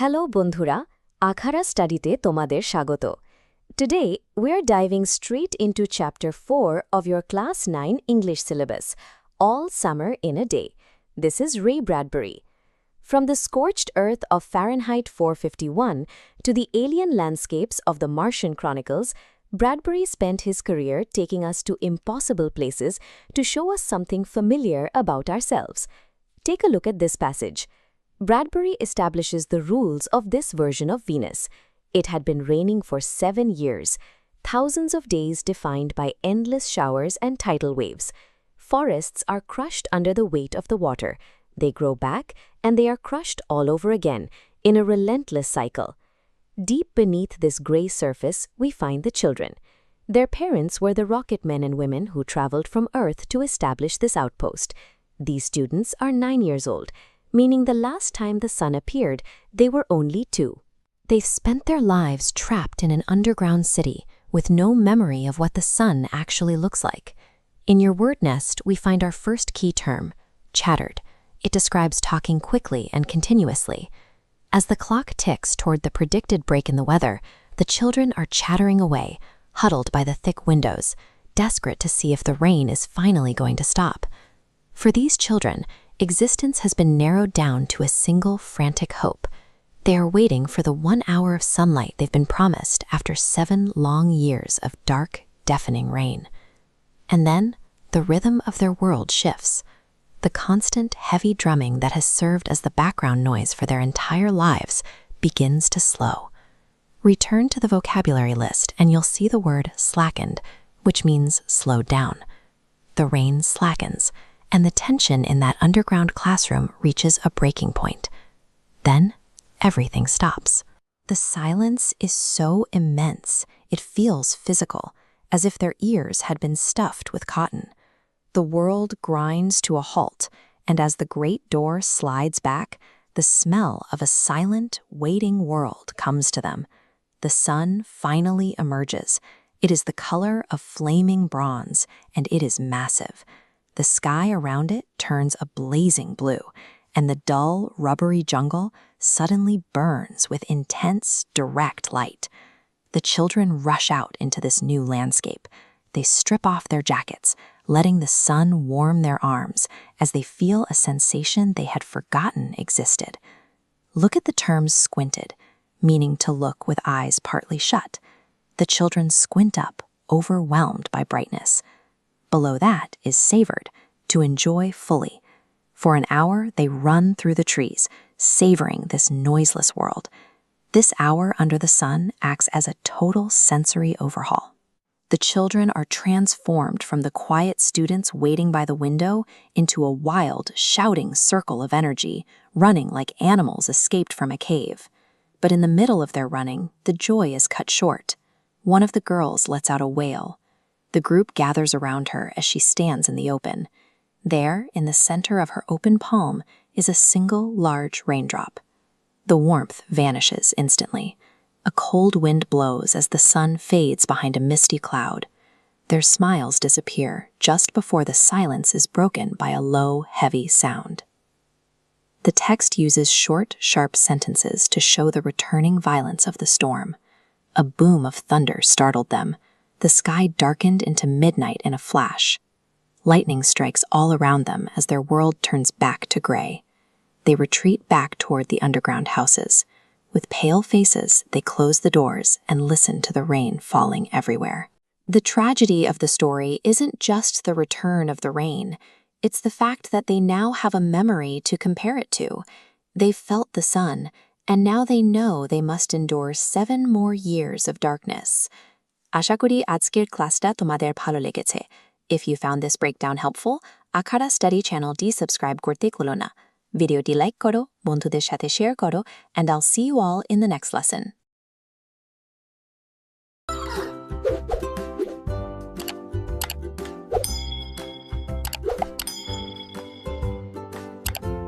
Hello বন্ধুরা, Akhara studyতে তোমাদের স্বাগত. Today, we're diving straight into Chapter 4 of your Class 9 English syllabus, All Summer in a Day. This is Ray Bradbury. From the scorched earth of Fahrenheit 451 to the alien landscapes of the Martian Chronicles, Bradbury spent his career taking us to impossible places to show us something familiar about ourselves. Take a look at this passage. Bradbury establishes the rules of this version of Venus. It had been raining for 7 years, thousands of days defined by endless showers and tidal waves. Forests are crushed under the weight of the water. They grow back, and they are crushed all over again, in a relentless cycle. Deep beneath this gray surface, we find the children. Their parents were the rocket men and women who traveled from Earth to establish this outpost. These students are 9 years old, meaning the last time the sun appeared, they were only 2. They've spent their lives trapped in an underground city with no memory of what the sun actually looks like. In your word nest, we find our first key term, chattered. It describes talking quickly and continuously. As the clock ticks toward the predicted break in the weather, the children are chattering away, huddled by the thick windows, desperate to see if the rain is finally going to stop. For these children, existence has been narrowed down to a single frantic hope. They are waiting for the 1 hour of sunlight they've been promised after 7 long years of dark, deafening rain. And then, the rhythm of their world shifts. The constant, heavy drumming that has served as the background noise for their entire lives begins to slow. Return to the vocabulary list and you'll see the word slackened, which means slowed down. The rain slackens, and the tension in that underground classroom reaches a breaking point. Then, everything stops. The silence is so immense, it feels physical, as if their ears had been stuffed with cotton. The world grinds to a halt, and as the great door slides back, the smell of a silent, waiting world comes to them. The sun finally emerges. It is the color of flaming bronze, and it is massive. The sky around it turns a blazing blue, and the dull, rubbery jungle suddenly burns with intense, direct light. The children rush out into this new landscape. They strip off their jackets, letting the sun warm their arms as they feel a sensation they had forgotten existed. Look at the terms squinted, meaning to look with eyes partly shut. The children squint up, overwhelmed by brightness. Below that is savored, to enjoy fully. For an hour, they run through the trees, savoring this noiseless world. This hour under the sun acts as a total sensory overhaul. The children are transformed from the quiet students waiting by the window into a wild, shouting circle of energy, running like animals escaped from a cave. But in the middle of their running, the joy is cut short. One of the girls lets out a wail. The group gathers around her as she stands in the open. There, in the center of her open palm, is a single large raindrop. The warmth vanishes instantly. A cold wind blows as the sun fades behind a misty cloud. Their smiles disappear just before the silence is broken by a low, heavy sound. The text uses short, sharp sentences to show the returning violence of the storm. A boom of thunder startled them. The sky darkened into midnight in a flash. Lightning strikes all around them as their world turns back to gray. They retreat back toward the underground houses. With pale faces, they close the doors and listen to the rain falling everywhere. The tragedy of the story isn't just the return of the rain. It's the fact that they now have a memory to compare it to. They've felt the sun, and now they know they must endure 7 more years of darkness. আশা করি আজকের ক্লাসটা তোমাদের ভালো লেগেছে। If you found this breakdown helpful, Akhara study চ্যানেলটি subscribe করতে ভুলো না। ভিডিওটি লাইক করো, বন্ধুদের সাথে শেয়ার করো, and I'll see you all in the next lesson.